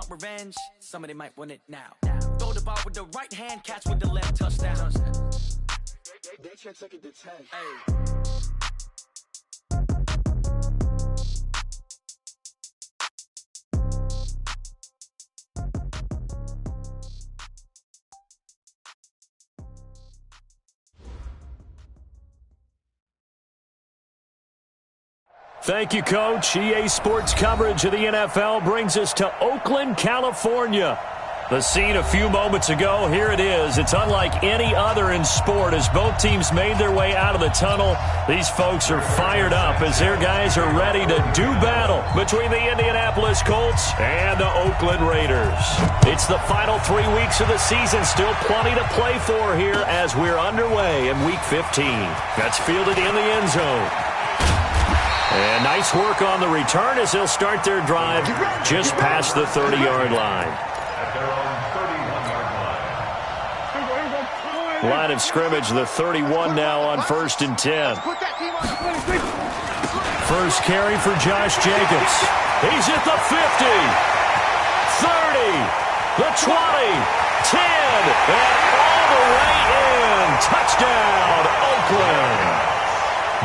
want revenge, somebody might win it now. Throw the ball with the right hand, catch with the left, touchdown. They can't take it to 10. Hey. Thank you, Coach. EA Sports coverage of the NFL brings us to Oakland, California. The scene a few moments ago, here it is. It's unlike any other in sport as both teams made their way out of the tunnel. These folks are fired up as their guys are ready to do battle between the Indianapolis Colts and the Oakland Raiders. It's the final 3 weeks of the season. Still plenty to play for here as we're underway in Week 15. That's fielded in the end zone. And nice work on the return as they'll start their drive just past the 30-yard line. Line of scrimmage, the 31 now on 1st and 10. First carry for Josh Jacobs. He's at the 50, 30, the 20, 10, and all the way in. Touchdown, Oakland.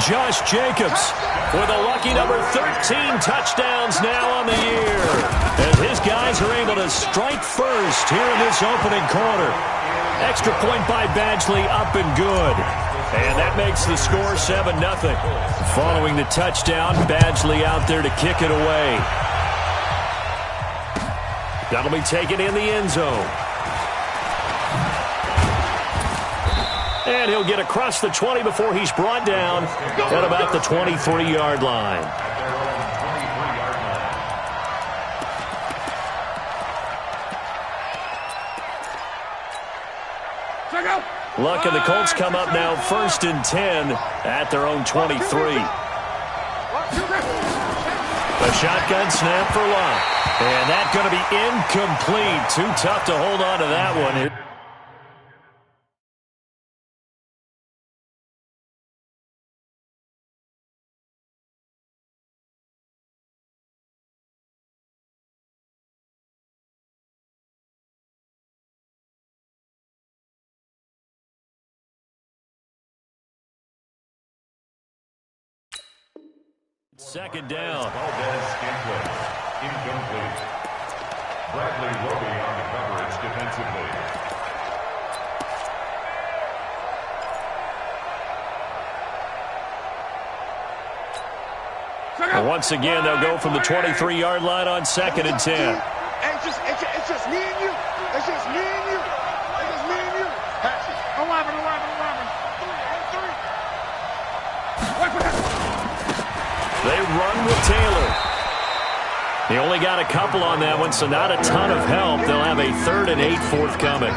Josh Jacobs with a lucky number 13 touchdowns now on the year. As his guys are able to strike first here in this opening quarter. Extra point by Badgley up and good. And that makes the score 7-0. Following the touchdown, Badgley out there to kick it away. That'll be taken in the end zone. And he'll get across the 20 before he's brought down at about the 23-yard line. Luck and the Colts come up now 1st and 10 at their own 23. A shotgun snap for Luck. And that's going to be incomplete. Too tough to hold on to that one. Second down. Incomplete. Bradley Roby on the coverage defensively. And once again, they'll go from the 23-yard line on 2nd and 10. It's just me and you. It's just me and you. It's just me and you. I'm wiping. They run with Taylor. He only got a couple on that one, so not a ton of help. They'll have a 3rd and 8 forthcoming.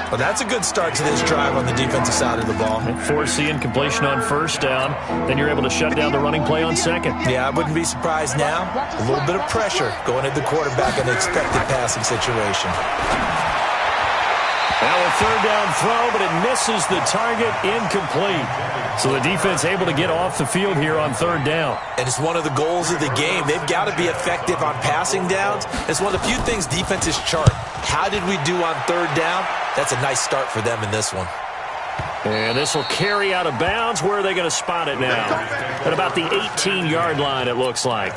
Well, that's a good start to this drive on the defensive side of the ball. Force the incompletion on 1st down. Then you're able to shut down the running play on 2nd. Yeah, I wouldn't be surprised now. A little bit of pressure going at the quarterback in the expected passing situation. Now a 3rd down throw, but it misses the target, incomplete. So the defense able to get off the field here on 3rd down. And it's one of the goals of the game. They've got to be effective on passing downs. It's one of the few things defenses chart. How did we do on 3rd down? That's a nice start for them in this one. And this will carry out of bounds. Where are they going to spot it now? At about the 18-yard line, it looks like.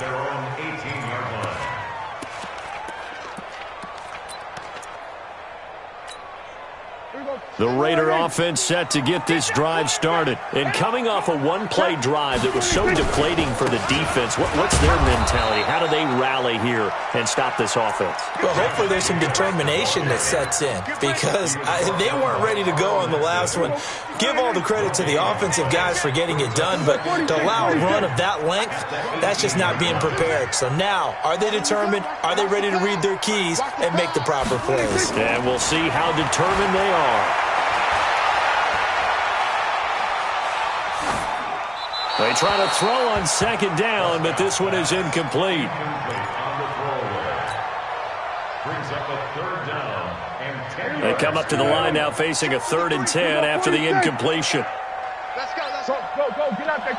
The Raider offense set to get this drive started. And coming off a one-play drive that was so deflating for the defense, what's their mentality? How do they rally here and stop this offense? Well, hopefully there's some determination that sets in because they weren't ready to go on the last one. Give all the credit to the offensive guys for getting it done, but to allow a run of that length, that's just not being prepared. So now, are they determined? Are they ready to read their keys and make the proper plays? And we'll see how determined they are. They try to throw on 2nd down, but this one is incomplete. They come up to the line now facing a 3rd and 10 after the incompletion. Let's go. Go. Get out there.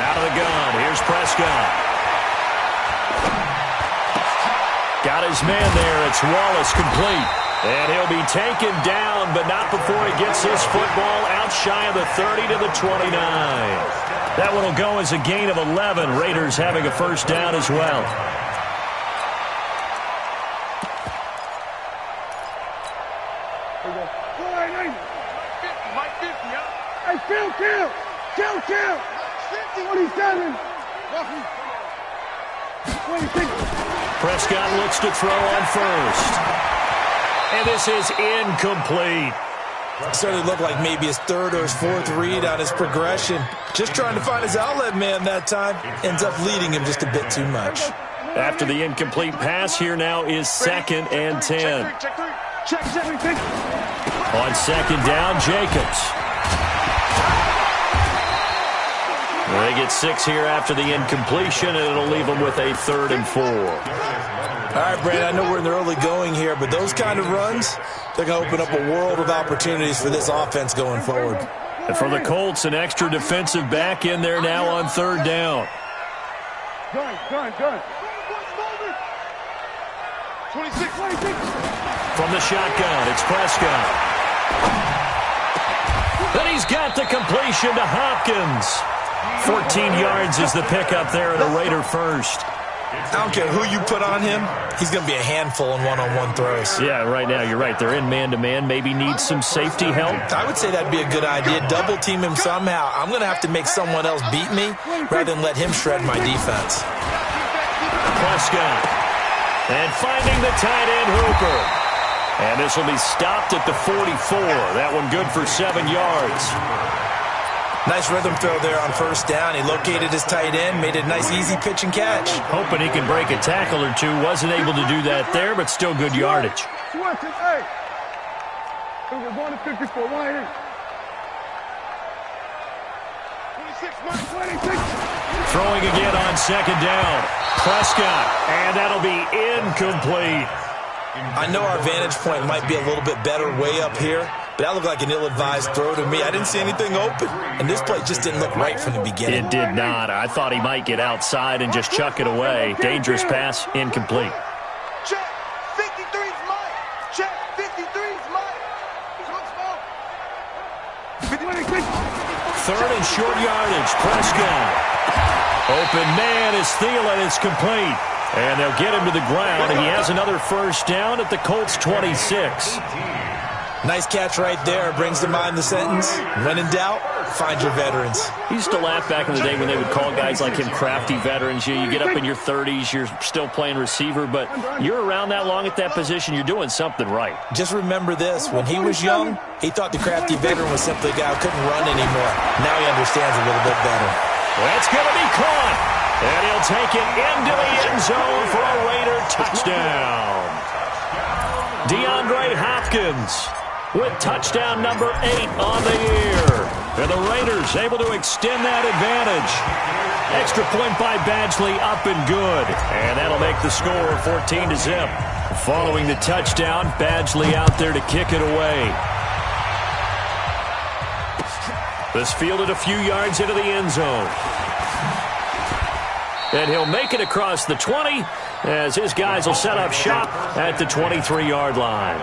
Out of the gun. Here's pressure. Prescott. Got his man there. It's Wallace complete. And he'll be taken down, but not before he gets this football out shy of the 30 to the 29. That one will go as a gain of 11. Raiders having a first down as well. Hey, kill. 27. 26. Prescott looks to throw on first. And this is incomplete. Certainly looked like maybe his third or his fourth read on his progression. Just trying to find his outlet man that time. Ends up leading him just a bit too much. After the incomplete pass, here now is 2nd and 10. Check. On 2nd down, Jacobs. They get 6 here after the incompletion, and it'll leave them with a 3rd and 4. All right, Brad, I know we're in the early going here, but those kind of runs, they're going to open up a world of opportunities for this offense going forward. And for the Colts, an extra defensive back in there now on 3rd down. Gun. 26. From the shotgun, it's Prescott. Then he's got the completion to Hopkins. 14 yards is the pickup there at a Raider first. I don't care who you put on him, he's going to be a handful in one-on-one throws. Yeah, right now, you're right. They're in man-to-man. Maybe need some safety help. I would say that'd be a good idea. Double team him somehow. I'm going to have to make someone else beat me rather than let him shred my defense. Prescott. And finding the tight end, Hooper. And this will be stopped at the 44. That one good for 7 yards. Nice rhythm throw there on 1st down. He located his tight end, made a nice easy pitch and catch. Hoping he can break a tackle or two. Wasn't able to do that there, but still good yardage. We're going to 54. 1 26. Throwing again on 2nd down. Prescott, and that'll be incomplete. I know our vantage point might be a little bit better way up here, but that looked like an ill-advised throw to me. I didn't see anything open, and this play just didn't look right from the beginning. It did not. I thought he might get outside and just chuck it away. Dangerous pass, incomplete. Check. 53's mine. Check. 53's mine. 3rd and short yardage. Prescott. Open man is Thielen. It's complete. And they'll get him to the ground, and he has another first down at the Colts' 26. Nice catch right there. Brings to mind the sentence, when in doubt, find your veterans. He used to laugh back in the day when they would call guys like him crafty veterans. You get up in your 30s, you're still playing receiver, but you're around that long at that position, you're doing something right. Just remember this. When he was young, he thought the crafty veteran was simply a guy who couldn't run anymore. Now he understands a little bit better. That's going to be caught. And he'll take it into the end zone for a Raider touchdown. DeAndre Hopkins with touchdown number 8 on the year. And the Raiders able to extend that advantage. Extra point by Badgley up and good. And that'll make the score 14-0. Following the touchdown, Badgley out there to kick it away. This fielded a few yards into the end zone. And he'll make it across the 20 as his guys will set up shop at the 23-yard line.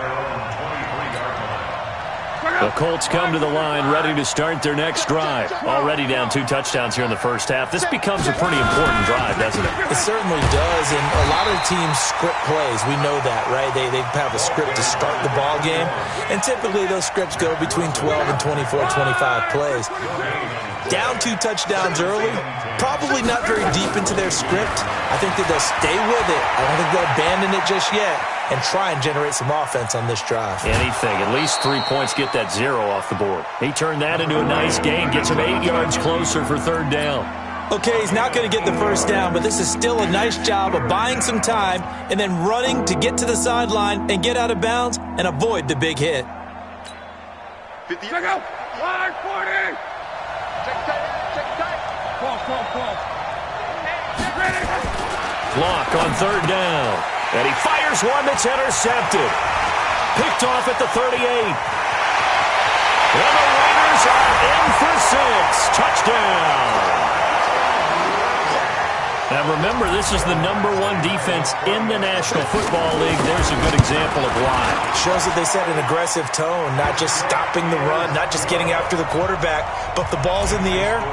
The Colts come to the line ready to start their next drive. Already down 2 touchdowns here in the first half. This becomes a pretty important drive, doesn't it? It certainly does, and a lot of teams script plays. We know that, right? They have a script to start the ball game, and typically those scripts go between 12 and 24, 25 plays. Down 2 touchdowns early, probably not very deep into their script. I think that they'll stay with it. I don't think they'll abandon it just yet and try and generate some offense on this drive. Anything. At least 3 points, get that 0 off the board. He turned that into a nice gain, gets him 8 yards closer for 3rd down. Okay, he's not going to get the first down, but this is still a nice job of buying some time and then running to get to the sideline and get out of bounds and avoid the big hit. 50. Check out. 140. Check tight. Call. Block on 3rd down. And he fires one that's intercepted. Picked off at the 38. And the Raiders are in for 6. Touchdown. Now remember, this is the #1 defense in the National Football League. There's a good example of why. Shows that they set an aggressive tone, not just stopping the run, not just getting after the quarterback, but the ball's in the air.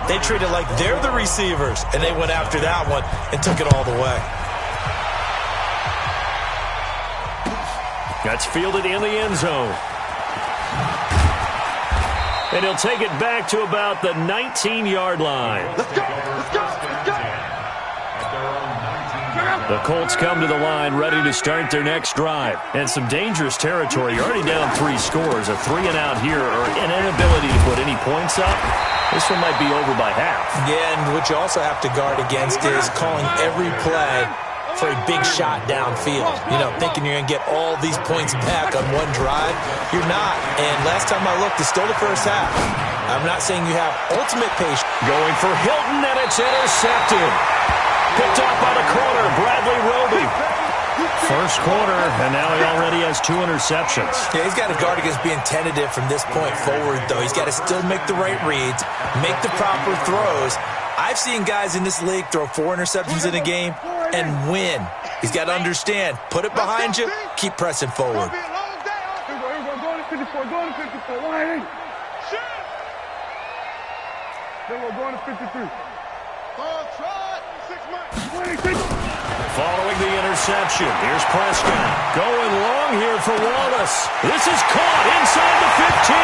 They treat it like they're the receivers, and they went after that one and took it all the way. That's fielded in the end zone. And he'll take it back to about the 19-yard line. Let's go! Let's go! Let's go! The Colts come to the line ready to start their next drive. And some dangerous territory. You're already down 3 scores. A 3-and-out here or an inability to put any points up. This one might be over by half. Yeah, and what you also have to guard against is calling every play for a big shot downfield. You know, thinking you're going to get all these points back on one drive. You're not. And last time I looked, it's still the first half. I'm not saying you have ultimate patience. Going for Hilton, and it's intercepted. Picked up by the corner, Bradley Roby. First quarter, and now he already has 2 interceptions. Yeah, he's got to guard against being tentative from this point forward, though. He's got to still make the right reads, make the proper throws. I've seen guys in this league throw 4 interceptions in a game and win. He's got to understand, put it behind you, keep pressing forward. Go to 54, go to 54, 180. Then we're going to 53. Try 6 months. Following the interception, here's Prescott. Going long here for Wallace. This is caught inside the 15.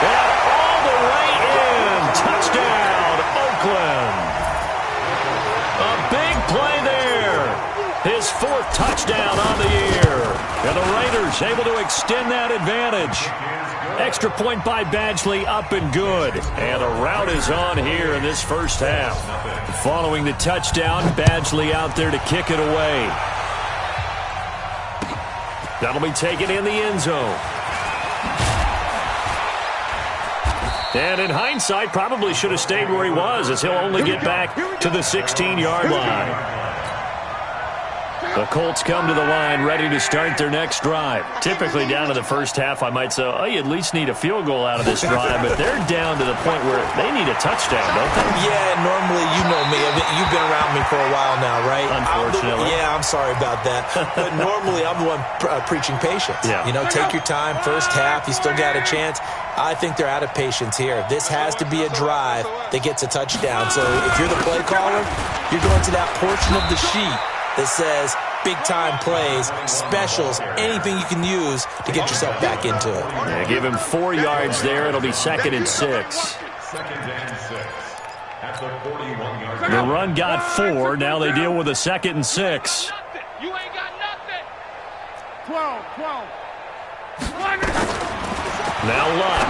And all the way in. Touchdown, Oakland. A big play there. His 4th touchdown on the year. And the Raiders able to extend that advantage. Extra point by Badgley, up and good. And a rout is on here in this first half. Following the touchdown, Badgley out there to kick it away. That'll be taken in the end zone. And in hindsight, probably should have stayed where he was, as he'll only get back to the 16-yard line. The Colts come to the line ready to start their next drive. Typically down to the first half, I might say, oh, you at least need a field goal out of this drive, but they're down to the point where they need a touchdown, don't they? Yeah, normally, you know me. You've been around me for a while now, right? Unfortunately. I'm sorry about that. But normally, I'm the one preaching patience. Yeah. You know, take your time. First half, you still got a chance. I think they're out of patience here. This has to be a drive that gets a touchdown. So if you're the play caller, you're going to that portion of the sheet that says big-time plays, specials, anything you can use to get yourself back into it. Yeah, give him 4 yards there. It'll be 2nd and 6. The run got 4. Now they deal with a 2nd and 6. You ain't got nothing. 12. Now Luck.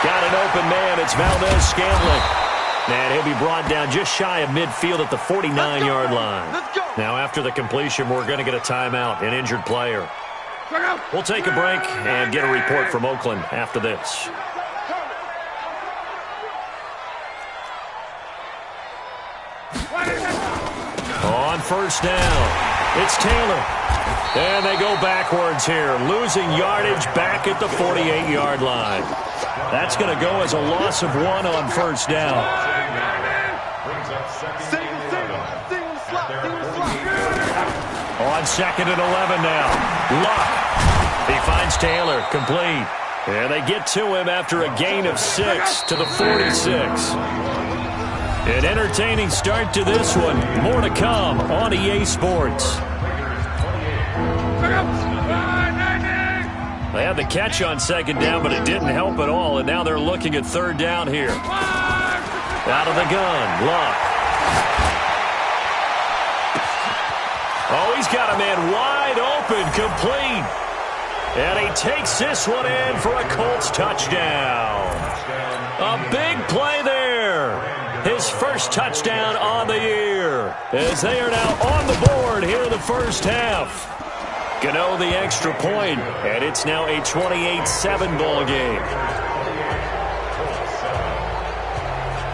Got an open man. It's Valdez-Scantling. And he'll be brought down just shy of midfield at the 49-yard line. Now after the completion, we're going to get a timeout, an injured player. We'll take a break and get a report from Oakland after this. On first down, it's Taylor. And they go backwards here, losing yardage back at the 48-yard line. That's going to go as a loss of 1 on first down. On 2nd and 11 now. Luck. He finds Taylor, complete. And they get to him after a gain of 6 to the 46. An entertaining start to this one. More to come on EA Sports. They had the catch on 2nd down, but it didn't help at all, and now they're looking at 3rd down here. Out of the gun, Luck. Oh, he's got a man wide open, complete. And he takes this one in for a Colts touchdown. A big play there. His first touchdown on the year, as they are now on the board here in the first half. Gano the extra point, and it's now a 28-7 ball game.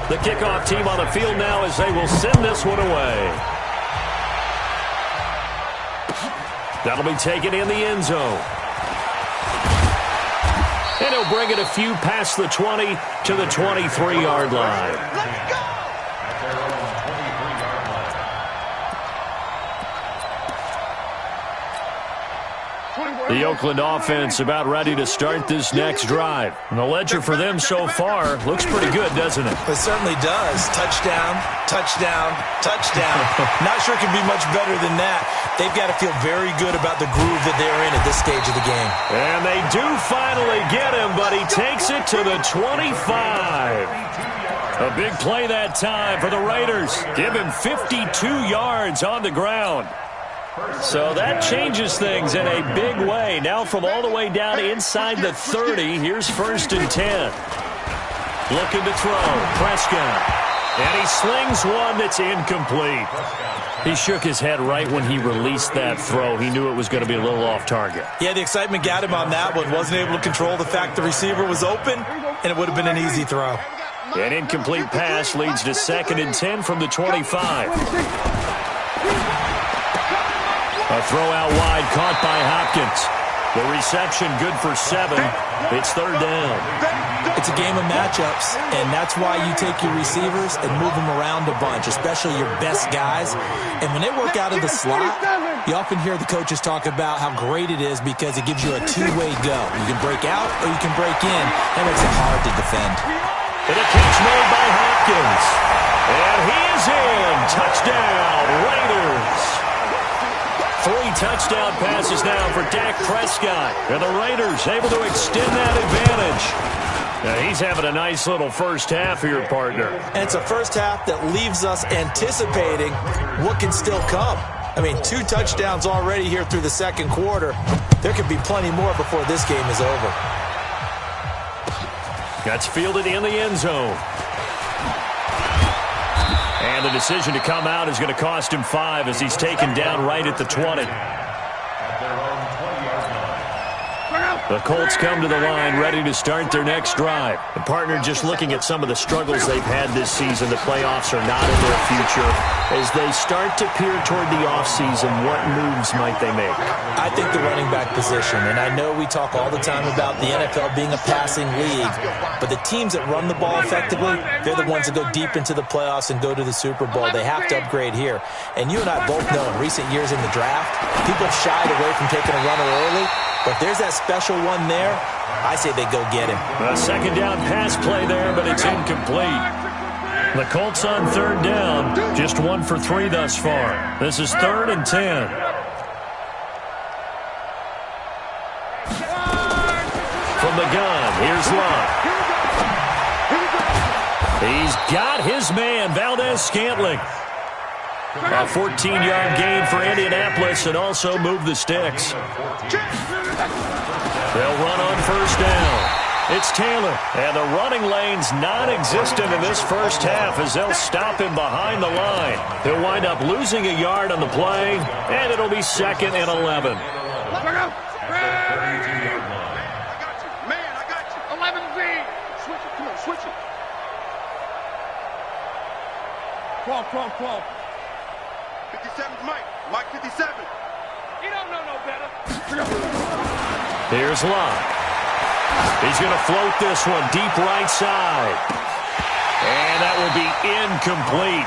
The kickoff team on the field now as they will send this one away. That'll be taken in the end zone. And he'll bring it a few past the 20 to the 23-yard line. The Oakland offense about ready to start this next drive. And the ledger for them so far looks pretty good, doesn't it? It certainly does. Touchdown, touchdown, touchdown. Not sure it can be much better than that. They've got to feel very good about the groove that they're in at this stage of the game. And they do finally get him, but he takes it to the 25. A big play that time for the Raiders. Give him 52 yards on the ground. So that changes things in a big way. Now from all the way down inside the 30, here's 1st and 10. Looking to throw, Prescott. And he slings one that's incomplete. He shook his head right when he released that throw. He knew it was going to be a little off target. Yeah, the excitement got him on that one. Wasn't able to control the fact the receiver was open, and it would have been an easy throw. An incomplete pass leads to 2nd and 10 from the 25. A throw out wide caught by Hopkins. The reception good for 7. It's 3rd down. It's a game of matchups, and that's why you take your receivers and move them around a bunch, especially your best guys. And when they work out of the slot, you often hear the coaches talk about how great it is because it gives you a two-way go. You can break out or you can break in. That makes it hard to defend. And a catch made by Hopkins. And he is in. Touchdown, Raiders. 3 touchdown passes now for Dak Prescott. And the Raiders able to extend that advantage. Now he's having a nice little first half here, partner. And it's a first half that leaves us anticipating what can still come. I mean, 2 touchdowns already here through the second quarter. There could be plenty more before this game is over. That's fielded in the end zone. And the decision to come out is going to cost him 5 as he's taken down right at the 20. The Colts come to the line ready to start their next drive. The partner just looking at some of the struggles they've had this season. The playoffs are not in their future. As they start to peer toward the offseason, what moves might they make? I think the running back position, and I know we talk all the time about the NFL being a passing league, but the teams that run the ball effectively, they're the ones that go deep into the playoffs and go to the Super Bowl. They have to upgrade here. And you and I both know in recent years in the draft, people have shied away from taking a runner early. But there's that special one there. I say they go get him. A second down pass play there, but it's incomplete. The Colts on 3rd down. Just 1 for 3 thus far. This is 3rd and 10. From the gun, here's Love. He's got his man, Valdez-Scantling. A 14-yard gain for Indianapolis and also move the sticks. They'll run on 1st down. It's Taylor, and the running lane's non-existent in this first half as they'll stop him behind the line. He'll wind up losing a yard on the play, and it'll be 2nd and 11. Man, I got you. 11Z. Switch it. Come on, switch it. 12. 57's Mike. Mike 57. He don't know no better. Here's Love. He's going to float this one deep right side. And that will be incomplete.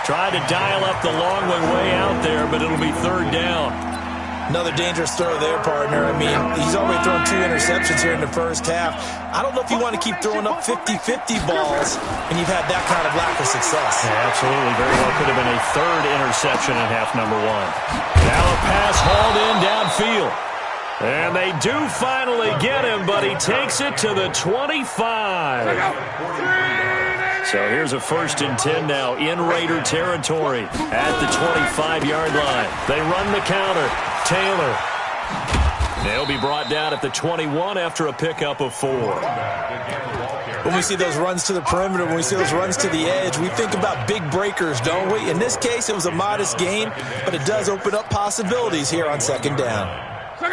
Tried to dial up the long way out there, but it'll be 3rd down. Another dangerous throw there, partner. I mean, he's already thrown 2 interceptions here in the first half. I don't know if you want to keep throwing up 50-50 balls when you've had that kind of lack of success. Yeah, absolutely. Very well could have been a 3rd interception in half number 1. Now a pass hauled in downfield. And they do finally get him, but he takes it to the 25. So here's a 1st and 10 now in Raider territory at the 25-yard line. They run the counter. Taylor. They'll be brought down at the 21 after a pickup of 4. When we see those runs to the perimeter, when we see those runs to the edge, we think about big breakers, don't we? In this case, it was a modest gain, but it does open up possibilities here on 2nd down.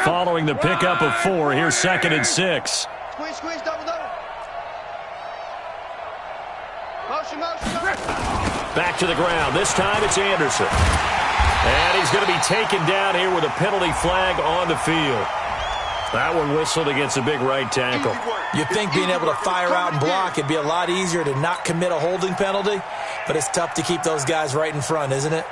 Following the pickup of 4, here's 2nd and 6. Squeeze, double. Motion. Back to the ground. This time it's Anderson. And he's going to be taken down here with a penalty flag on the field. That one whistled against a big right tackle. You'd think being able to fire out and block, it'd be a lot easier to not commit a holding penalty, but it's tough to keep those guys right in front, isn't it?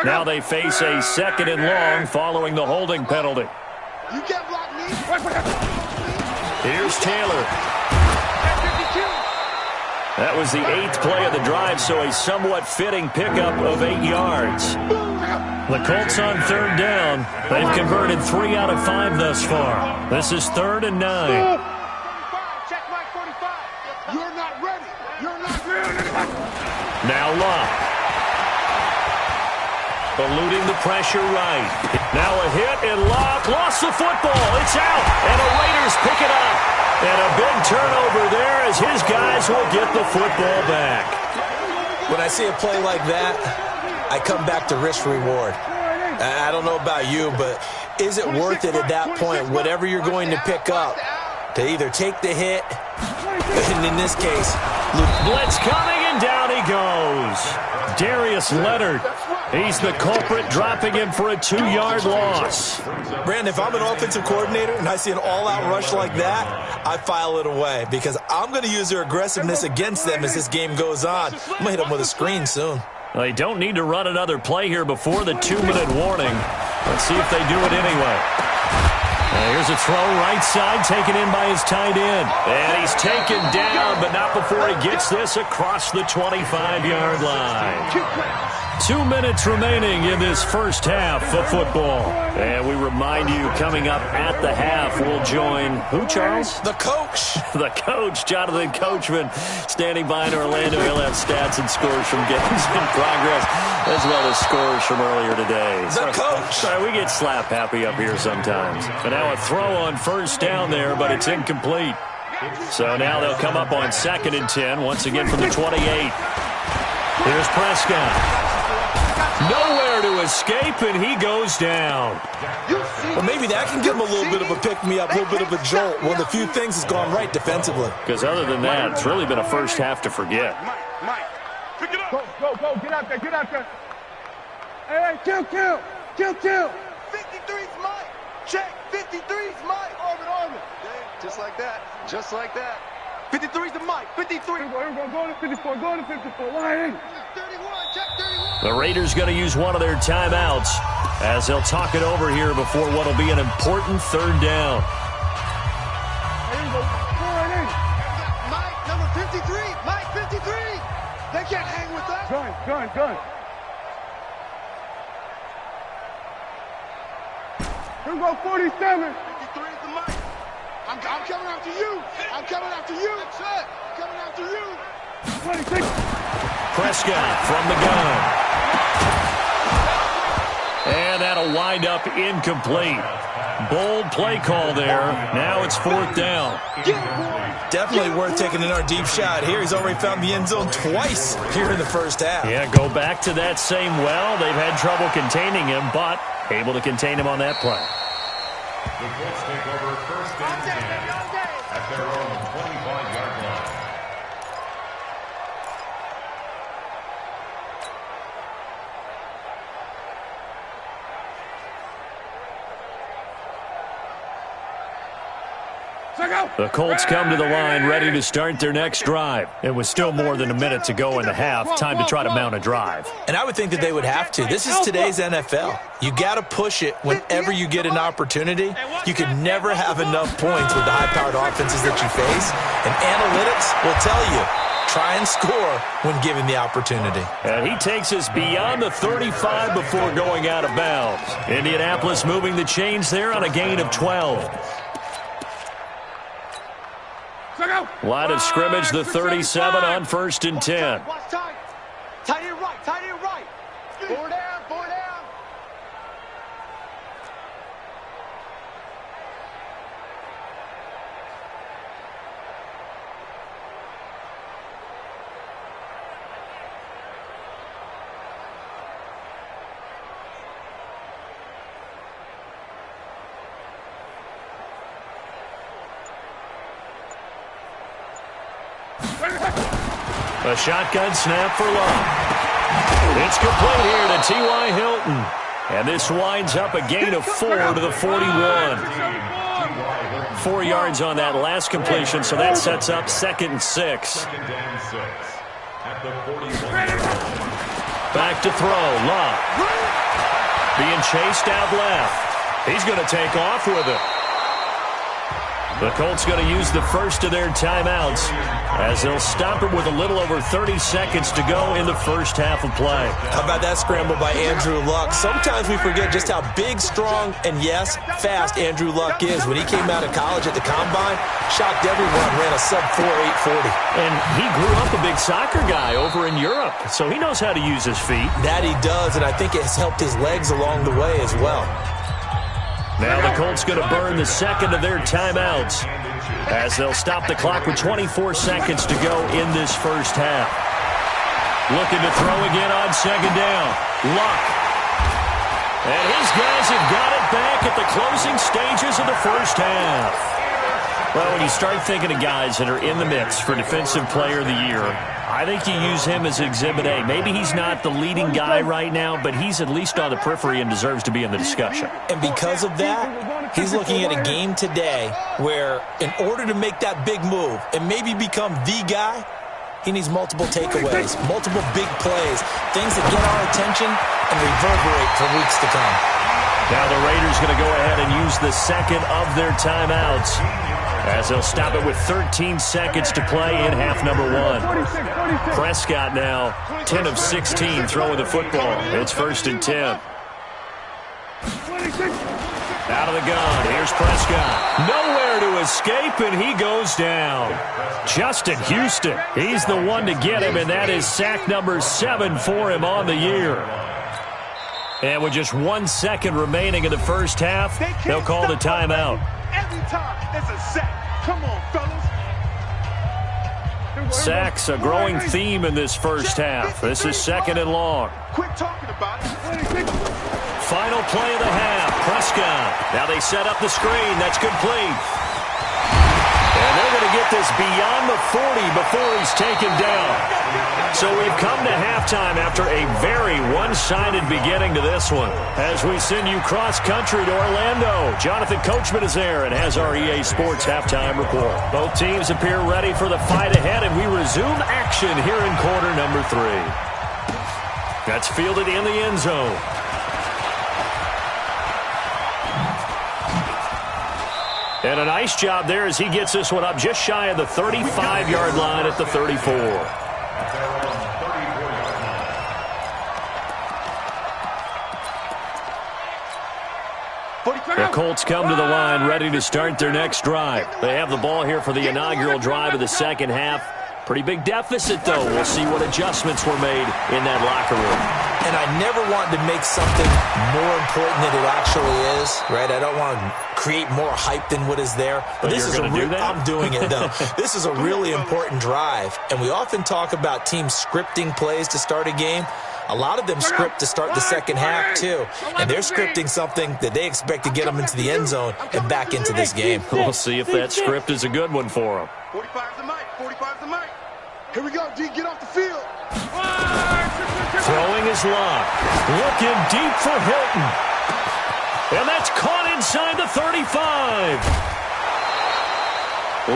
Now they face a 2nd and long following the holding penalty. You can't block me. Here's Taylor. That was the 8th play of the drive, so a somewhat fitting pickup of 8 yards. The Colts on 3rd down. They've converted 3 out of 5 thus far. This is 3rd and 9. Check Mike 45. You're not ready. You're not ready. Now Locke. Eluding the pressure right. Now a hit, and Locke lost the football. It's out, and the Raiders pick it up. And a big turnover there as his guys will get the football back. When I see a play like that, I come back to risk reward. I don't know about you, but is it worth it at that point, whatever you're going to pick up, to either take the hit, and in this case, blitz coming, and down he goes. Darius Leonard, he's the culprit, dropping him for a 2-yard loss. Brandon, if I'm an offensive coordinator and I see an all-out rush like that, I file it away because I'm going to use their aggressiveness against them as this game goes on. I'm going to hit them with a screen soon. They don't need to run another play here before the 2-minute warning. Let's see if they do it anyway. Here's a throw right side, taken in by his tight end. And he's taken down, but not before he gets this across the 25-yard line. 2 minutes remaining in this first half of football. And we remind you, coming up at the half, we'll join who, Charles? The coach. The coach, Jonathan Coachman, standing by in Orlando. He'll have stats and scores from games in progress, as well as scores from earlier today. The coach. Sorry, we get slap happy up here sometimes. But now a throw on 1st down there, but it's incomplete. So now they'll come up on 2nd and 10, once again from the 28. Here's Prescott. Nowhere to escape, and he goes down. Well, maybe that can give him a little bit of a pick-me-up, a little bit of a jolt. One of the few things has gone right defensively. Because other than that, it's really been a first half to forget. Mike, pick it up. Go, get out there. Hey, kill. 53's Mike. Check, 53's Mike. Armin. Just like that. 53's the Mike. 53. Here we go. Go to 54. Line in. 31. Check 31. The Raiders going to use one of their timeouts as they'll talk it over here before what will be an important 3rd down. Here we go. Line in. Mike, number 53. Mike, 53. They can't hang with that. Gun. Here we go, 47. 53's the Mike. I'm coming after you. Coming after you. 26. Prescott from the gun. And that'll wind up incomplete. Bold play call there. Now it's 4th down. Definitely worth taking another deep shot here. He's already found the end zone twice here in the first half. Yeah, go back to that same well. They've had trouble containing him, but able to contain him on that play. The Colts take over 1st and 10 at their own 25-yard line. The Colts come to the line ready to start their next drive. It was still more than a minute to go in the half. Time to try to mount a drive. And I would think that they would have to. This is today's NFL. You got to push it whenever you get an opportunity. You can never have enough points with the high-powered offenses that you face. And analytics will tell you, try and score when given the opportunity. And he takes us beyond the 35 before going out of bounds. Indianapolis moving the chains there on a gain of 12. Line of scrimmage, the 37 on 1st and 10. Tight end right. 4 down. A shotgun snap for Locke. It's complete here to T.Y. Hilton. And this winds up a gain of 4 to the 41. 4 yards on that last completion, so that sets up 2nd and 6. Second and 6 at the 41. Back to throw. Luck. Being chased out left. He's going to take off with it. The Colts going to use the first of their timeouts as they'll stop it with a little over 30 seconds to go in the first half of play. How about that scramble by Andrew Luck? Sometimes we forget just how big, strong, and yes, fast Andrew Luck is. When he came out of college at the Combine, shocked everyone, ran a sub-4 840. And he grew up a big soccer guy over in Europe, so he knows how to use his feet. That he does, and I think it has helped his legs along the way as well. Now the Colts going to burn the second of their timeouts as they'll stop the clock with 24 seconds to go in this first half. Looking to throw again on second down. Luck. And his guys have got it back at the closing stages of the first half. Well, when you start thinking of guys that are in the mix for Defensive Player of the Year, I think you use him as Exhibit A. Maybe he's not the leading guy right now, but he's at least on the periphery and deserves to be in the discussion. And because of that, he's looking at a game today where in order to make that big move and maybe become the guy, he needs multiple takeaways, multiple big plays, things that get our attention and reverberate for weeks to come. Now the Raiders going to go ahead and use the second of their timeouts as they'll stop it with 13 seconds to play in half number one. Prescott now 10 of 16 throwing the football. It's 1st and 10. Out of the gun. Here's Prescott. Nowhere to escape, and he goes down. Justin Houston. He's the one to get him, and that is sack number 7 for him on the year. And with just 1 second remaining in the first half, they'll call the timeout. Every time it's a sack. Come on, fellas. Sacks, a growing theme in this first half. This is 2nd and long. Quit talking about it. Final play of the half. Prescott. Now they set up the screen. That's complete. And they're going to get this beyond the 40 before he's taken down. So we've come to halftime after a very one-sided beginning to this one. As we send you cross-country to Orlando, Jonathan Coachman is there and has our EA Sports halftime report. Both teams appear ready for the fight ahead, and we resume action here in quarter number 3. That's fielded in the end zone. And a nice job there as he gets this one up just shy of the 35-yard line at the 34. The Colts come to the line ready to start their next drive. They have the ball here for the inaugural drive of the second half. Pretty big deficit, though. We'll see what adjustments were made in that locker room. And I never want to make something more important than it actually is, right? I don't want to create more hype than what is there. But this is I'm doing it, though. This is a really important drive. And we often talk about teams scripting plays to start a game. A lot of them script to start the second half, too. And they're scripting something that they expect to get them into the end zone and back into this game. We'll see if that script is a good one for them. 45's the mic. 45's the mic. Here we go, D. Get off the field. Throwing his lock. Looking deep for Hilton. And that's caught inside the 35.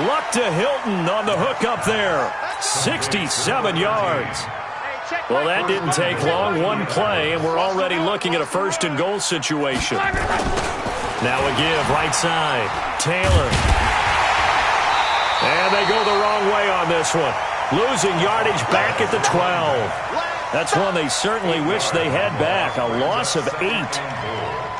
Luck to Hilton on the hook up there. 67 yards. Well, that didn't take long. One play, and we're already looking at a 1st and goal situation. Now a give, right side. Taylor. And they go the wrong way on this one. Losing yardage back at the 12. That's one they certainly wish they had back. A loss of 8.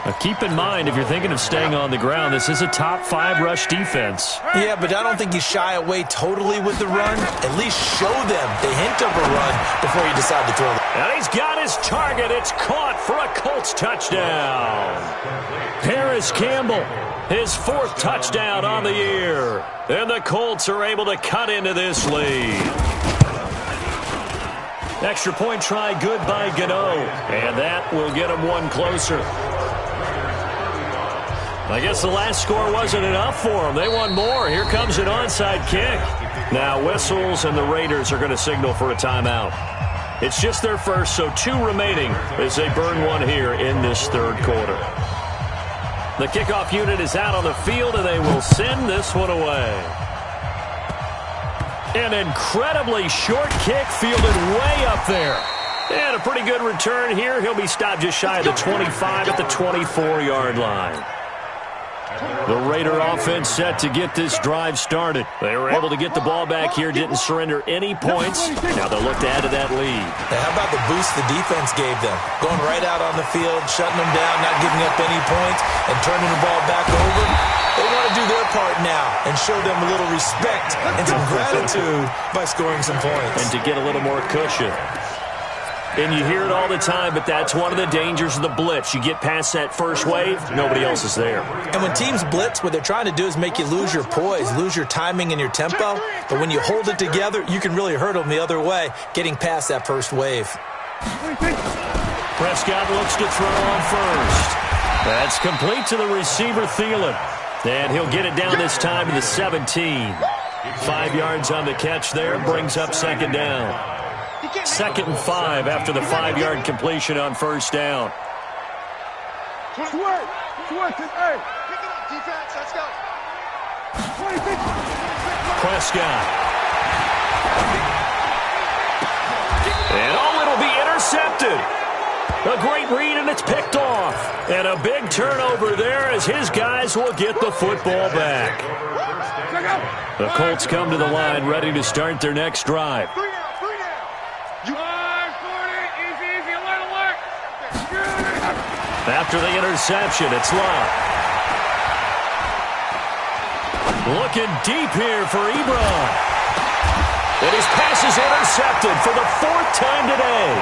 Now keep in mind, if you're thinking of staying on the ground, this is a top 5 rush defense. Yeah, but I don't think you shy away totally with the run. At least show them the hint of a run before you decide to throw it. And he's got his target. It's caught for a Colts touchdown. Paris Campbell, his 4th touchdown on the year. And the Colts are able to cut into this lead. Extra point try good by Gano. And that will get him one closer. I guess the last score wasn't enough for them. They want more. Here comes an onside kick. Now whistles, and the Raiders are going to signal for a timeout. It's just their first, so 2 remaining as they burn one here in this 3rd quarter. The kickoff unit is out on the field, and they will send this one away. An incredibly short kick fielded way up there. And a pretty good return here. He'll be stopped just shy of the 25 at the 24-yard line. The Raider offense set to get this drive started. They were able to get the ball back here, didn't surrender any points. Now they'll look to add to that lead. Now, how about the boost the defense gave them? Going right out on the field, shutting them down, not giving up any points, and turning the ball back over. They want to do their part now and show them a little respect and some gratitude by scoring some points. And to get a little more cushion. And you hear it all the time, but that's one of the dangers of the blitz. You get past that first wave, nobody else is there. And when teams blitz, what they're trying to do is make you lose your poise, lose your timing and your tempo. But when you hold it together, you can really hurt them the other way, getting past that first wave. Prescott looks to throw on first. That's complete to the receiver, Thielen. And he'll get it down this time to the 17. 5 yards on the catch there, brings up second down. 2nd and 5 after the 5-yard completion on first down. Prescott. And it'll be intercepted. A great read, and it's picked off. And a big turnover there as his guys will get the football back. The Colts come to the line ready to start their next drive. After the interception, it's Love. Looking deep here for Ebron. And his pass is intercepted for the 4th time today.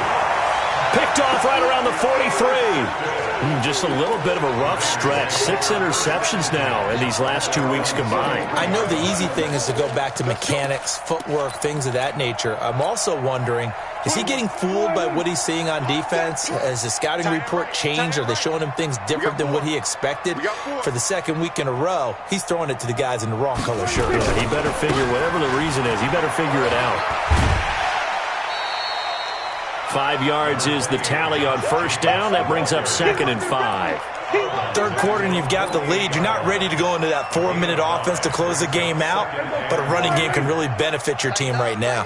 Picked off right around the 43. Just a little bit of a rough stretch. 6 interceptions now in these last 2 weeks combined. I know the easy thing is to go back to mechanics, footwork, things of that nature. I'm also wondering, is he getting fooled by what he's seeing on defense? Has the scouting report changed? Are they showing him things different than what he expected? For the 2nd week in a row, he's throwing it to the guys in the wrong color shirt. Yeah, he better figure, whatever the reason is, he better figure it out. 5 yards is the tally on first down. That brings up 2nd and 5. 3rd quarter and you've got the lead. You're not ready to go into that 4-minute offense to close the game out, but a running game can really benefit your team right now.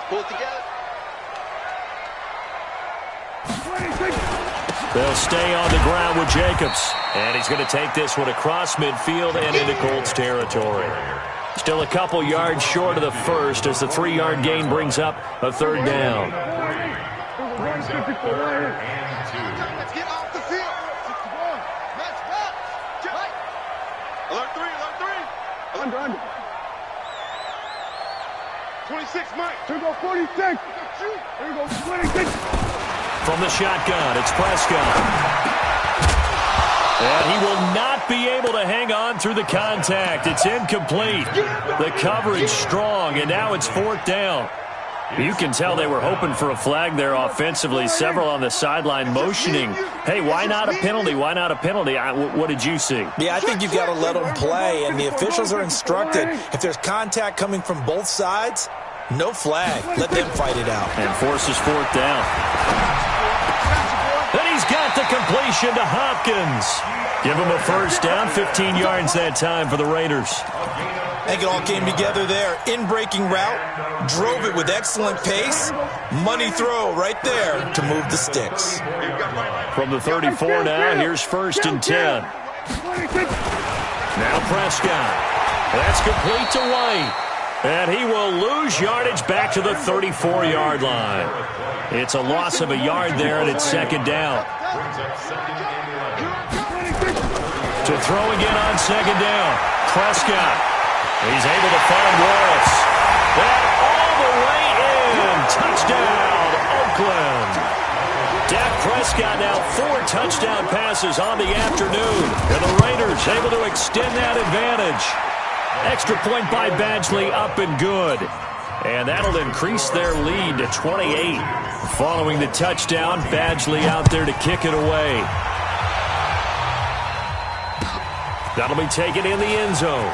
Pull it together. They'll stay on the ground with Jacobs. And he's going to take this one across midfield and into Colts territory. Still a couple yards short of the first as the 3-yard gain brings up a 3rd down. Let's get off the field. 61. Match back. Alert 3. Under. 26, Mike. Here we go, 46. Here we go, 26. From the shotgun, it's Prescott. And he will not be able to hang on through the contact. It's incomplete. The coverage strong, and now it's 4th down. You can tell they were hoping for a flag there offensively. Several on the sideline motioning, hey, why not a penalty? Why not a penalty? What did you see? Yeah, I think you've got to let them play, and the officials are instructed, if there's contact coming from both sides, no flag. Let them fight it out. And forces 4th down. And he's got the completion to Hopkins. Give him a first down, 15 yards that time for the Raiders. I think it all came together there. In-breaking route, drove it with excellent pace. Money throw right there to move the sticks. From the 34 now, here's 1st and 10. Now Prescott. That's complete to White. And he will lose yardage back to the 34-yard line. It's a loss of a yard there, and it's 2nd down. To throw again on 2nd down. Prescott. He's able to find Wallace. And all the way in. Touchdown, Oakland. Dak Prescott now 4 touchdown passes on the afternoon. And the Raiders able to extend that advantage. Extra point by Badgley up and good. And that'll increase their lead to 28. Following the touchdown, Badgley out there to kick it away. That'll be taken in the end zone.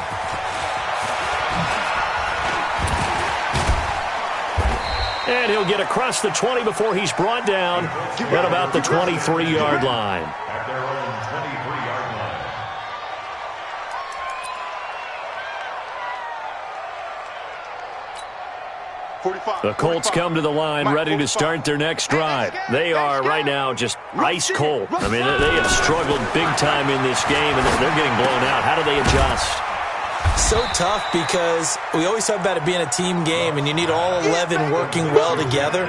And he'll get across the 20 before he's brought down at about the 23-yard line. At their own 23-yard line. The Colts come to the line ready to start their next drive. They are right now just ice cold. I mean, they have struggled big time in this game, and they're getting blown out. How do they adjust? So tough because we always talk about it being a team game, and you need all 11 working well together.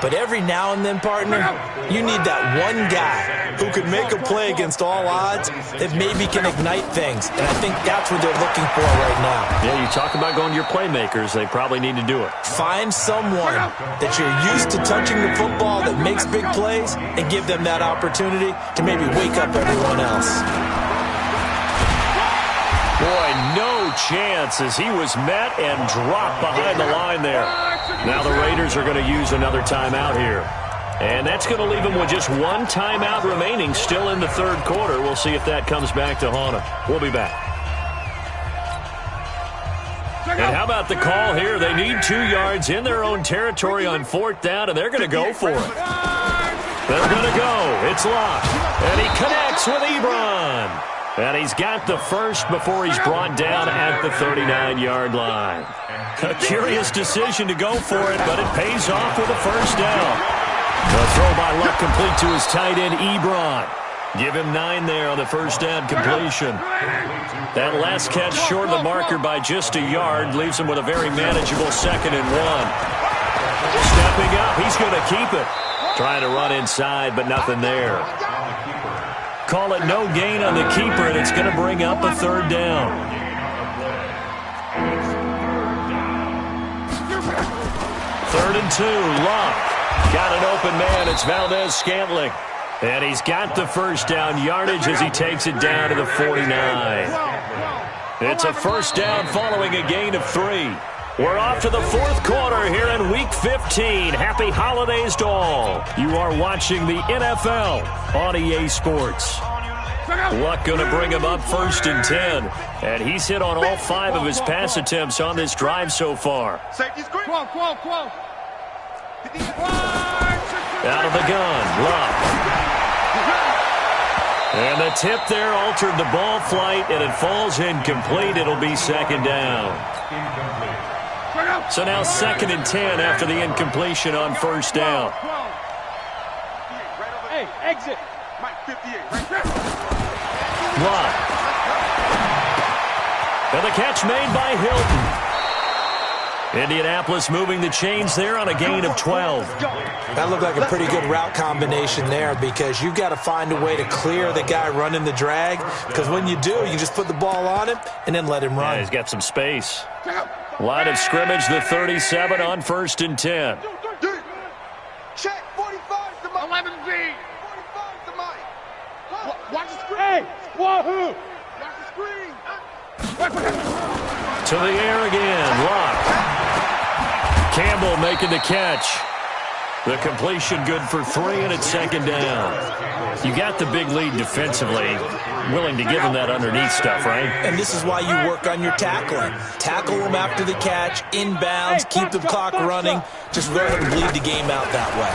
But every now and then, partner, you need that one guy who can make a play against all odds that maybe can ignite things. And I think that's what they're looking for right now. Yeah, you talk about going to your playmakers. They probably need to do it. Find someone that you're used to touching the football that makes big plays and give them that opportunity to maybe wake up everyone else. Boy, no chance as he was met and dropped behind the line there. Now the Raiders are going to use another timeout here. And that's going to leave them with just one timeout remaining still in the third quarter. We'll see if that comes back to haunt them. We'll be back. And how about the call here? They need 2 yards in their own territory on 4th down, and they're going to go for it. They're going to go. It's locked. And he connects with Ebron. And he's got the first before he's brought down at the 39-yard line. A curious decision to go for it, but it pays off with a first down. The throw by Luck complete to his tight end, Ebron. Give him 9 there on the first down completion. That last catch short of the marker by just a yard leaves him with a very manageable 2nd and 1. Stepping up, he's going to keep it. Trying to run inside, but nothing there. Call it no gain on the keeper, and it's going to bring up a 3rd down. 3rd and 2, Luck. Got an open man. It's Valdez-Scantling. And he's got the first down yardage as he takes it down to the 49. It's a first down following a gain of 3. We're off to the 4th quarter here in Week 15. Happy holidays to all. You are watching the NFL on EA Sports. Luck going to bring him up 1st and 10. And he's hit on all 5 of his pass attempts on this drive so far. Out of the gun, Luck. And the tip there altered the ball flight, and it falls incomplete. It'll be 2nd down. So now 2nd and 10 after the incompletion on 1st down. Hey, exit. Luck. And the catch made by Hilton. Indianapolis moving the chains there on a gain of 12. That looked like a pretty good route combination there because you've got to find a way to clear the guy running the drag, because when you do, you just put the ball on him and then let him run. Yeah, he's got some space. Line of scrimmage, the 37 on 1st and 10. Check, 45's the mic. 11B. 45's the mic. Watch the screen. Hey, wahoo. Watch the screen. To the air again, Luck. Campbell making the catch. The completion good for 3, and it's 2nd down. You got the big lead defensively, willing to give them that underneath stuff, right? And this is why you work on your tackling. Tackle them after the catch, inbounds, keep the clock running. Just let them bleed the game out that way.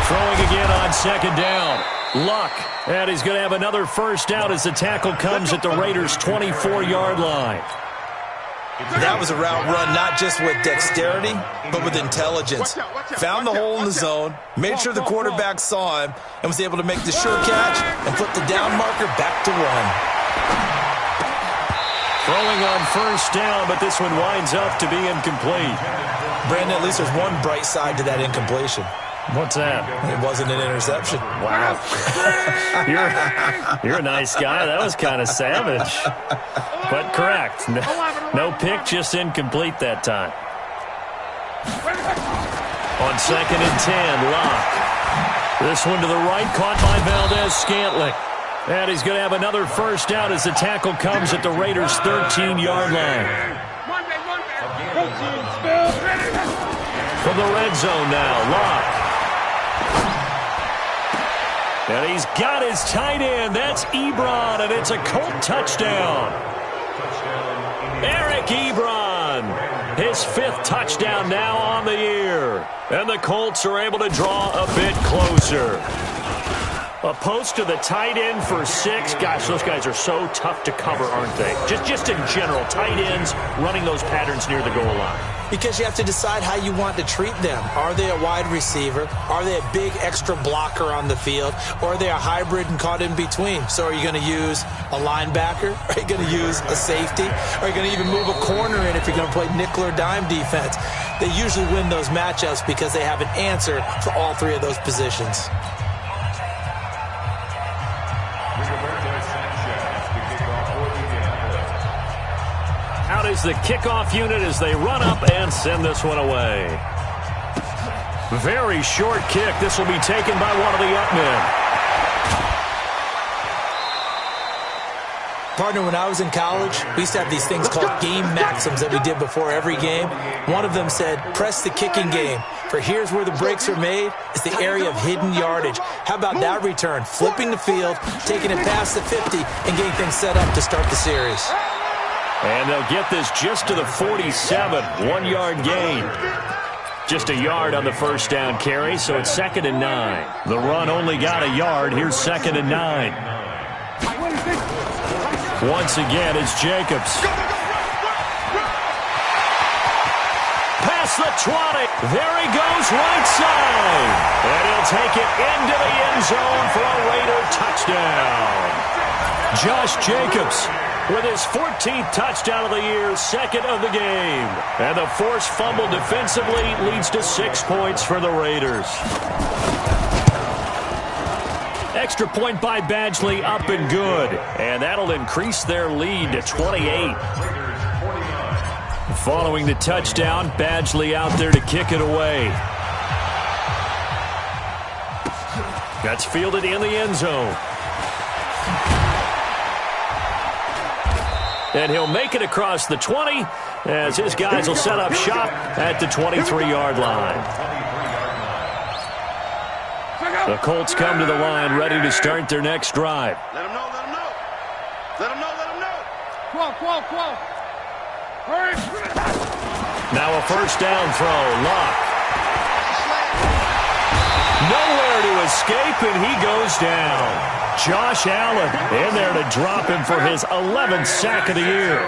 Throwing again on 2nd down. Luck. And he's going to have another first down as the tackle comes at the Raiders' 24-yard line. That was a route run not just with dexterity, but with intelligence. Found the hole in the zone, made sure the quarterback saw him, and was able to make the sure catch and put the down marker back to run. Throwing on first down, but this one winds up to be incomplete. Brandon, at least there's one bright side to that incompletion. What's that? It wasn't an interception. Wow. You're a nice guy. That was kind of savage. But correct. No pick, just incomplete that time. On 2nd and 10, Luck. This one to the right, caught by Valdez-Scantling. And he's going to have another first down as the tackle comes at the Raiders' 13-yard line. From the red zone now, Luck. And he's got his tight end. That's Ebron, and it's a Colt touchdown. Eric Ebron, his 5th touchdown now on the year. And the Colts are able to draw a bit closer. A post to the tight end for 6. Gosh, those guys are so tough to cover, aren't they? Just in general, tight ends running those patterns near the goal line. Because you have to decide how you want to treat them. Are they a wide receiver? Are they a big extra blocker on the field? Or are they a hybrid and caught in between? So are you going to use a linebacker? Are you going to use a safety? Are you going to even move a corner in if you're going to play nickel or dime defense? They usually win those matchups because they have an answer for all 3 of those positions. Out is the kickoff unit as they run up and send this one away. Very short kick. This will be taken by one of the up men. Partner, when I was in college, we used to have these things called game maxims that we did before every game. One of them said, press the kicking game. For here's where the breaks are made. It's the area of hidden yardage. How about that return? Flipping the field, taking it past the 50, and getting things set up to start the series. And they'll get this just to the 47. 1-yard gain. Just a yard on the first down carry, so it's 2nd and 9. The run only got a yard. Here's 2nd and 9. Once again, it's Jacobs. Past the 20. There he goes, right side. And he'll take it into the end zone for a Raider touchdown. Josh Jacobs with his 14th touchdown of the year, 2nd of the game. And the forced fumble defensively leads to 6 points for the Raiders. Extra point by Badgley, up and good. And that'll increase their lead to 28. Following the touchdown, Badgley out there to kick it away. That's fielded in the end zone. And he'll make it across the 20 as his guys will set up shop at the 23-yard line. The Colts come to the line ready to start their next drive. Let them know, let them know. Let them know, let them know. Come on. Hurry. Now a first down throw. Lock. Nowhere to escape, and he goes down. Josh Allen in there to drop him for his 11th sack of the year.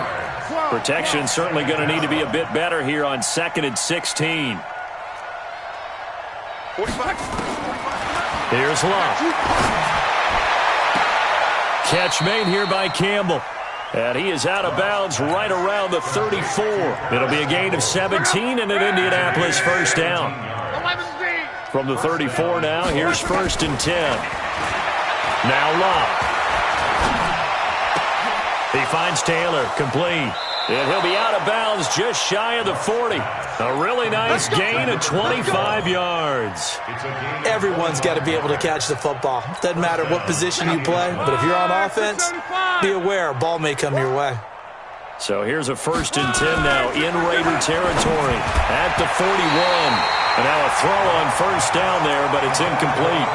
Protection certainly going to need to be a bit better here on 2nd and 16. 45. Here's Locke. Catch made here by Campbell. And he is out of bounds right around the 34. It'll be a gain of 17 and an Indianapolis first down. From the 34 now, here's 1st and 10. Now Locke. He finds Taylor, complete. And he'll be out of bounds just shy of the 40. A really nice gain of 25 yards. Everyone's got to be able to catch the football. Doesn't matter what position you play, but if you're on offense, be aware a ball may come your way. So here's a 1st and 10 now in Raider territory at the 41. And now a throw on first down there, but it's incomplete.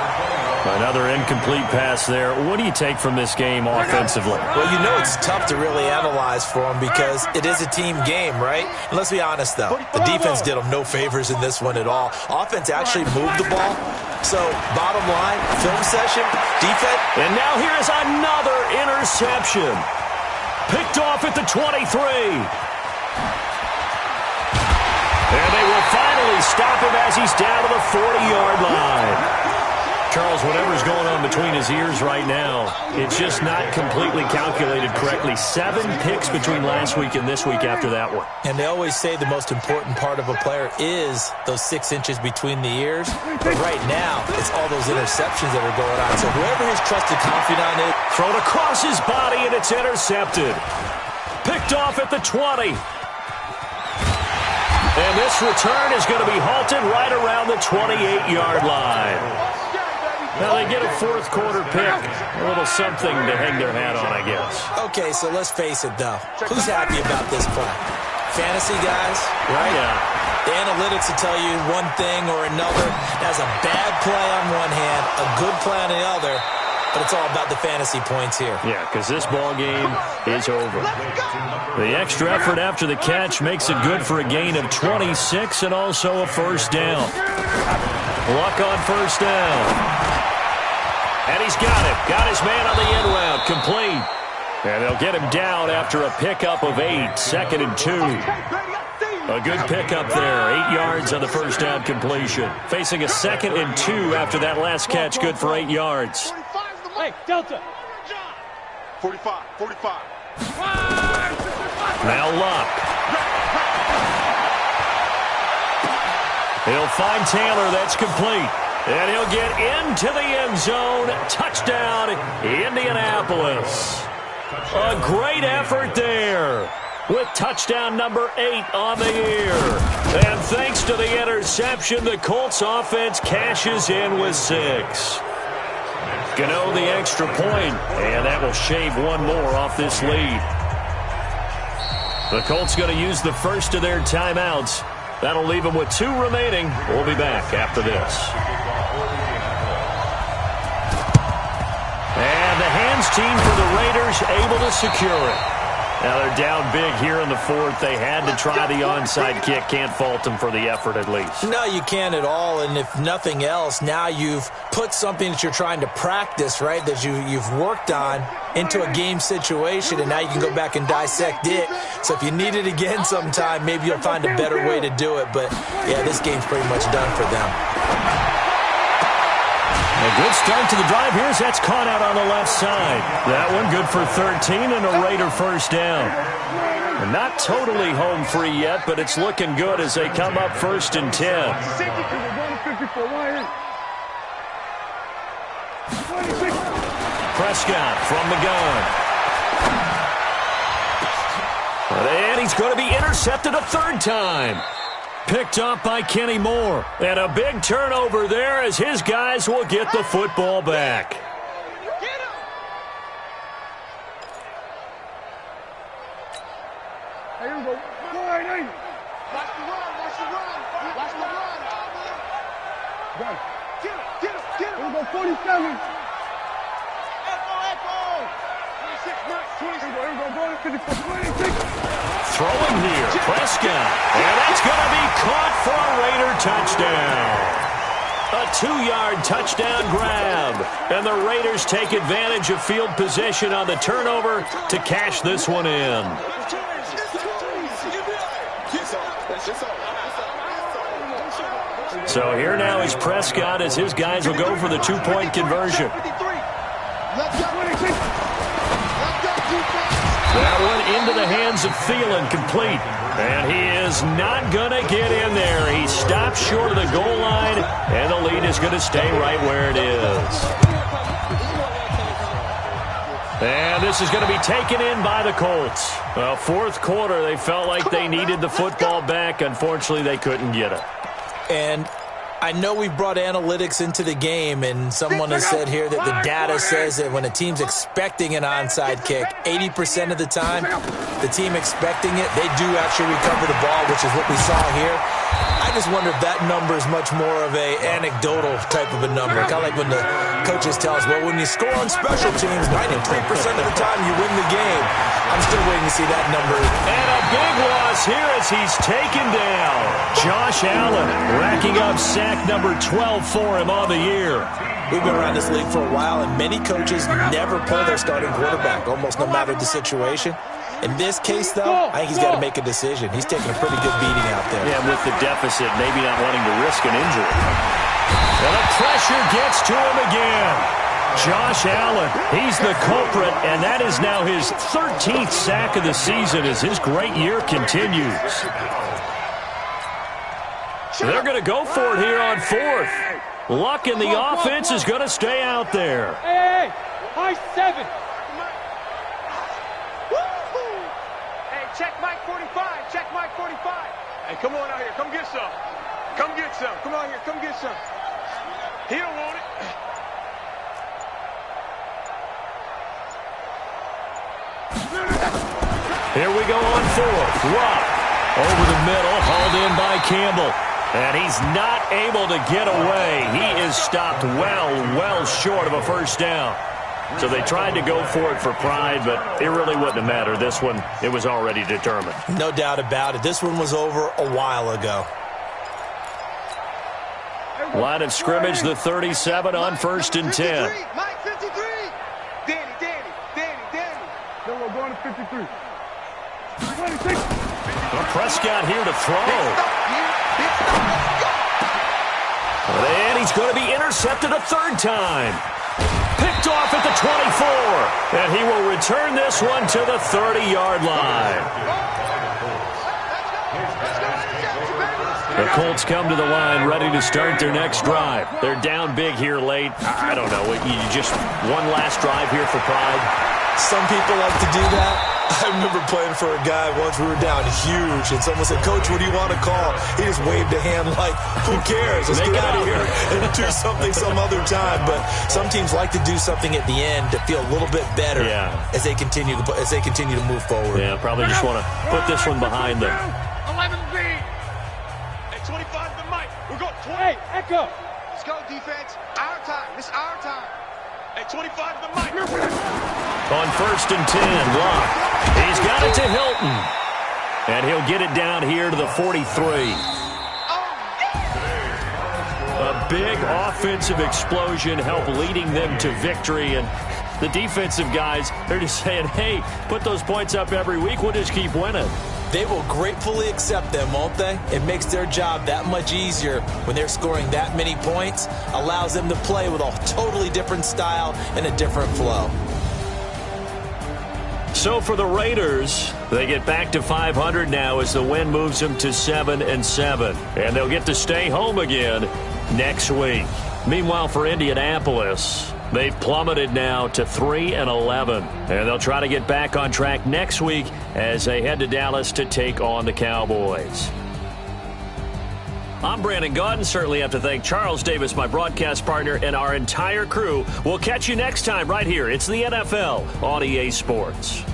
Another incomplete pass there. What do you take from this game offensively? Well, you know it's tough to really analyze for them because it is a team game, right? And let's be honest, though. The defense did them no favors in this one at all. Offense actually moved the ball. So, bottom line, film session, defense. And now here is another interception. Picked off at the 23. And they will finally stop him as he's down to the 40-yard line. Charles, whatever's going on between his ears right now, it's just not completely calculated correctly. 7 picks between last week and this week after that one. And they always say the most important part of a player is those 6 inches between the ears. But right now, it's all those interceptions that are going on. So whoever his trusted confidant is. Thrown across his body, and it's intercepted. Picked off at the 20. And this return is going to be halted right around the 28-yard line. Now they get a 4th quarter pick. A little something to hang their hat on, I guess. Okay, so let's face it, though. Who's happy about this play? Fantasy guys, right? Yeah. The analytics will tell you one thing or another. That's a bad play on one hand, a good play on the other, but it's all about the fantasy points here. Yeah, because this ball game is over. The extra effort after the catch makes it good for a gain of 26 and also a first down. Luck on first down. And he's got him. Got his man on the end route. Complete. And they'll get him down after a pickup of 8. 2nd and 2. A good pickup there. 8 yards on the first down completion. Facing a 2nd and 2 after that last catch. Good for 8 yards. Hey, Delta. 45. Now Luck. He'll find Taylor. That's complete. And he'll get into the end zone. Touchdown, Indianapolis. A great effort there with touchdown number 8 on the year. And thanks to the interception, the Colts offense cashes in with 6. Gano the extra point, and that will shave one more off this lead. The Colts going to use the first of their timeouts. That'll leave them with 2 remaining. We'll be back after this. And the hands team for the Raiders able to secure it. Now they're down big here in the 4th. They had to try the onside kick. Can't fault them for the effort at least. No, you can't at all. And if nothing else, now you've put something that you're trying to practice, right, that you've worked on into a game situation, and now you can go back and dissect it. So if you need it again sometime, maybe you'll find a better way to do it. But, yeah, this game's pretty much done for them. A good start to the drive here as that's caught out on the left side. That one good for 13 and a Raider first down. And not totally home free yet, but it's looking good as they come up 1st and 10. Prescott from the gun. And he's going to be intercepted a 3rd time. Picked up by Kenny Moore. And a big turnover there as his guys will get the football back. Get him. 47. Throwing here, Prescott. And that's going to be caught for a Raider touchdown. A 2-yard touchdown grab. And the Raiders take advantage of field position on the turnover to cash this one in. So here now is Prescott as his guys will go for the 2-point conversion. That one into the hands of Thielen, complete. And he is not going to get in there. He stops short of the goal line, and the lead is going to stay right where it is. And this is going to be taken in by the Colts. Well, 4th quarter, they felt like they needed the football back. Unfortunately, they couldn't get it. And I know we brought analytics into the game, and someone has said here that the data says that when a team's expecting an onside kick, 80% of the time, the team expecting it, they do actually recover the ball, which is what we saw here. I just wonder if that number is much more of a anecdotal type of a number. Kind of like when the coaches tell us, well, when you score on special teams, 93% of the time you win the game. I'm still waiting to see that number. And a big loss here as he's taken down. Josh Allen racking up sack number 12 for him on the year. We've been around this league for a while, and many coaches never pull their starting quarterback, almost no matter the situation. In this case, though, I think he's got to make a decision. He's taking a pretty good beating out there. Yeah, with the deficit, maybe not wanting to risk an injury. And the pressure gets to him again. Josh Allen, he's the culprit, and that is now his 13th sack of the season as his great year continues. They're going to go for it here on 4th. Luck in the offense is going to stay out there. Hey, high 7. Hey, check Mike 45. Check Mike 45. Hey, come on out here. Come get some. Come get some. Come on here. Come get some. He don't want it. Here we go on 4th. Luck over the middle, hauled in by Campbell. And he's not able to get away. He is stopped well short of a first down. So they tried to go for it for pride, but it really wouldn't have mattered. This one, it was already determined. No doubt about it. This one was over a while ago. Line of scrimmage, the 37 on 1st and 10. Mike, 53. Danny. Then we're going to 53. 26. Prescott here to throw. And he's going to be intercepted a third time. Picked off at the 24. And he will return this one to the 30-yard line. The Colts come to the line ready to start their next drive. They're down big here late. I don't know. You just one last drive here for pride. Some people like to do that. I remember playing for a guy once. We were down huge, and someone said, "Coach, what do you want to call?" He just waved a hand like, "Who cares? Let's get out of here and do something some other time." But some teams like to do something at the end to feel a little bit better as they continue to move forward. Yeah, probably just want to put this one behind them. 11B. At 25 to Mike. We're going 20. Echo. Let's go, defense. Our time. This is our time. At 25 to Mike. On 1st and 10, Locke. He's got it to Hilton. And he'll get it down here to the 43. A big offensive explosion helped leading them to victory. And the defensive guys, they're just saying, hey, put those points up every week. We'll just keep winning. They will gratefully accept them, won't they? It makes their job that much easier when they're scoring that many points. Allows them to play with a totally different style and a different flow. So for the Raiders, they get back to 500 now as the win moves them to 7-7. And they'll get to stay home again next week. Meanwhile, for Indianapolis, they've plummeted now to 3-11. And they'll try to get back on track next week as they head to Dallas to take on the Cowboys. I'm Brandon Gaudin. Certainly have to thank Charles Davis, my broadcast partner, and our entire crew. We'll catch you next time right here. It's the NFL on EA Sports.